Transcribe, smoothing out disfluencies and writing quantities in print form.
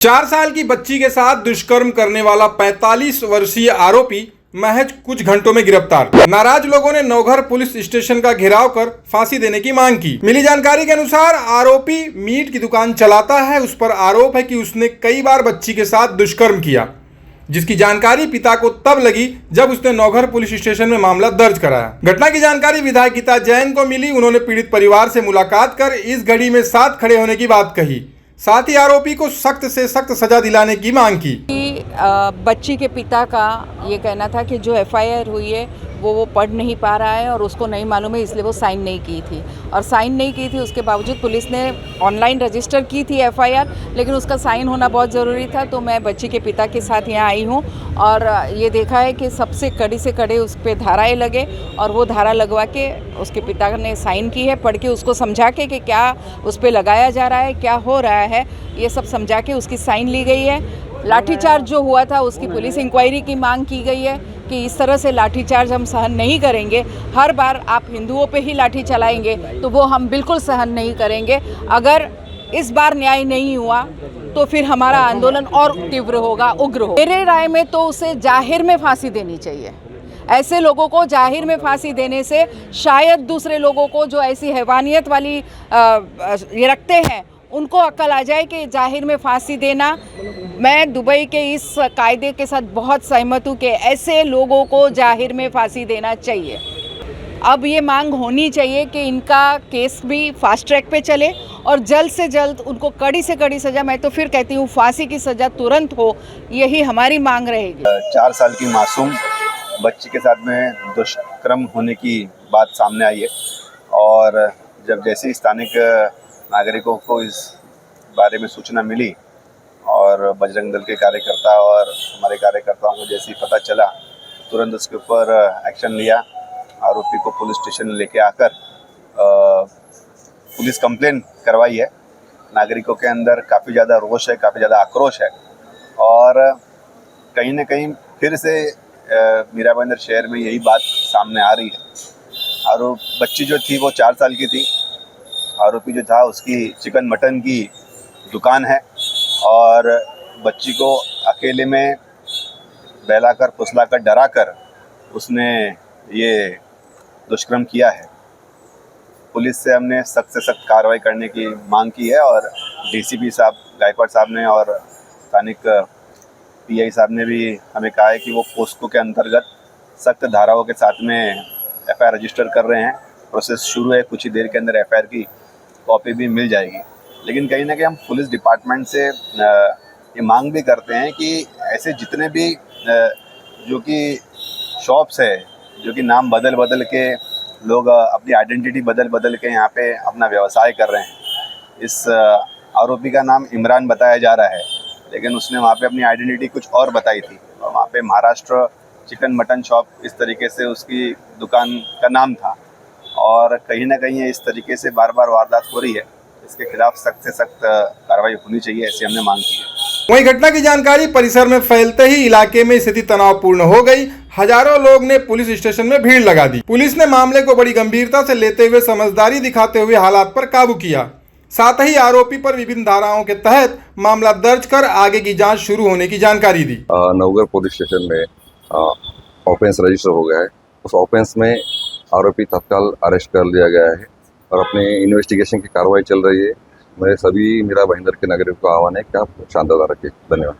4 साल की बच्ची के साथ दुष्कर्म करने वाला 45 वर्षीय आरोपी महज कुछ घंटों में गिरफ्तार। नाराज लोगों ने नौघर पुलिस स्टेशन का घेराव कर फांसी देने की मांग की। मिली जानकारी के अनुसार आरोपी मीट की दुकान चलाता है। उस पर आरोप है कि उसने कई बार बच्ची के साथ दुष्कर्म किया, जिसकी जानकारी पिता को तब लगी जब उसने नौघर पुलिस स्टेशन में मामला दर्ज कराया। घटना की जानकारी विधायक गीता जैन को मिली। उन्होंने पीड़ित परिवार से मुलाकात कर इस घड़ी में साथ खड़े होने की बात कही। साथ ही आरोपी को सख्त से सख्त सजा दिलाने की मांग की। बच्ची के पिता का ये कहना था कि जो एफआईआर हुई है वो पढ़ नहीं पा रहा है और उसको नहीं मालूम है, इसलिए वो साइन नहीं की थी। और साइन नहीं की थी, उसके बावजूद पुलिस ने ऑनलाइन रजिस्टर की थी एफआईआर, लेकिन उसका साइन होना बहुत ज़रूरी था। तो मैं बच्ची के पिता के साथ यहाँ आई हूँ और ये देखा है कि सबसे कड़ी से कड़े उस पर धाराएँ लगे और वो धारा लगवा के उसके पिता ने साइन की है। पढ़ के उसको समझा के कि क्या उस पर लगाया जा रहा है, क्या हो रहा है, ये सब समझा के उसकी साइन ली गई है। लाठीचार्ज जो हुआ था उसकी पुलिस इंक्वायरी की मांग की गई है कि इस तरह से लाठीचार्ज हम सहन नहीं करेंगे। हर बार आप हिंदुओं पे ही लाठी चलाएंगे तो वो हम बिल्कुल सहन नहीं करेंगे। अगर इस बार न्याय नहीं हुआ तो फिर हमारा आंदोलन और तीव्र होगा, उग्र होगा। मेरे राय में तो उसे जाहिर में फांसी देनी चाहिए। ऐसे लोगों को जाहिर में फांसी देने से शायद दूसरे लोगों को जो ऐसी हैवानियत वाली ये रखते हैं उनको अक्ल आ जाए कि जाहिर में फांसी देना। मैं दुबई के इस कायदे के साथ बहुत सहमत हूँ कि ऐसे लोगों को जाहिर में फांसी देना चाहिए। अब ये मांग होनी चाहिए कि इनका केस भी फास्ट ट्रैक पे चले और जल्द से जल्द उनको कड़ी से कड़ी सज़ा, मैं तो फिर कहती हूँ फांसी की सज़ा तुरंत हो, यही हमारी मांग रहेगी। 4 साल की मासूम बच्ची के साथ में दुष्कर्म होने की बात सामने आई है और जब जैसे स्थानिक नागरिकों को इस बारे में सूचना मिली और बजरंग दल के कार्यकर्ता और हमारे कार्यकर्ताओं को जैसे ही पता चला तुरंत उसके ऊपर एक्शन लिया। आरोपी को पुलिस स्टेशन लेके आकर पुलिस कंप्लेन करवाई है। नागरिकों के अंदर काफ़ी ज़्यादा रोष है, काफ़ी ज़्यादा आक्रोश है और कहीं ना कहीं फिर से मीराबंदर शहर में यही बात सामने आ रही है। बच्ची जो थी वो 4 साल की थी। आरोपी जो था उसकी चिकन मटन की दुकान है और बच्ची को अकेले में बहलाकर फुसलाकर डराकर उसने ये दुष्कर्म किया है। पुलिस से हमने सख्त से सख्त कार्रवाई करने की मांग की है और डीसीपी साहब गायकवाड़ साहब ने और स्थानिक पीआई साहब ने भी हमें कहा है कि वो पोस्को के अंतर्गत सख्त धाराओं के साथ में एफआईआर रजिस्टर कर रहे हैं। प्रोसेस शुरू है, कुछ ही देर के अंदर एफआईआर की कॉपी भी मिल जाएगी। लेकिन कहीं ना कहीं हम पुलिस डिपार्टमेंट से ये मांग भी करते हैं कि ऐसे जितने भी जो कि शॉप्स है, जो कि नाम बदल बदल के लोग अपनी आइडेंटिटी बदल के यहाँ पे अपना व्यवसाय कर रहे हैं। इस आरोपी का नाम इमरान बताया जा रहा है, लेकिन उसने वहाँ पे अपनी आइडेंटिटी कुछ और बताई थी और वहाँ पे महाराष्ट्र चिकन मटन शॉप इस तरीके से उसकी दुकान का नाम था और कहीं ना कहीं इस तरीके से बार बार वारदात हो रही है। इसके खिलाफ सख्त से सख्त कार्रवाई होनी चाहिए, ऐसी हमने मांग की है। वहीं घटना की जानकारी परिसर में फैलते ही इलाके में स्थिति तनावपूर्ण हो गई। हजारों लोग ने पुलिस स्टेशन में भीड़ लगा दी। पुलिस ने मामले को बड़ी गंभीरता से लेते हुए समझदारी दिखाते हुए हालात पर काबू किया। साथ ही आरोपी पर विभिन्न धाराओं के तहत मामला दर्ज कर आगे की जांच शुरू होने की जानकारी दी। नौघर पुलिस स्टेशन में ऑफेंस रजिस्टर हो गया है। उस ऑफेंस में आरोपी तत्काल अरेस्ट कर लिया गया है और अपने इन्वेस्टिगेशन की कार्रवाई चल रही है। मेरे सभी मीरा भाईंदर के नागरिकों का आह्वान है कि आप शांतता रखें। धन्यवाद।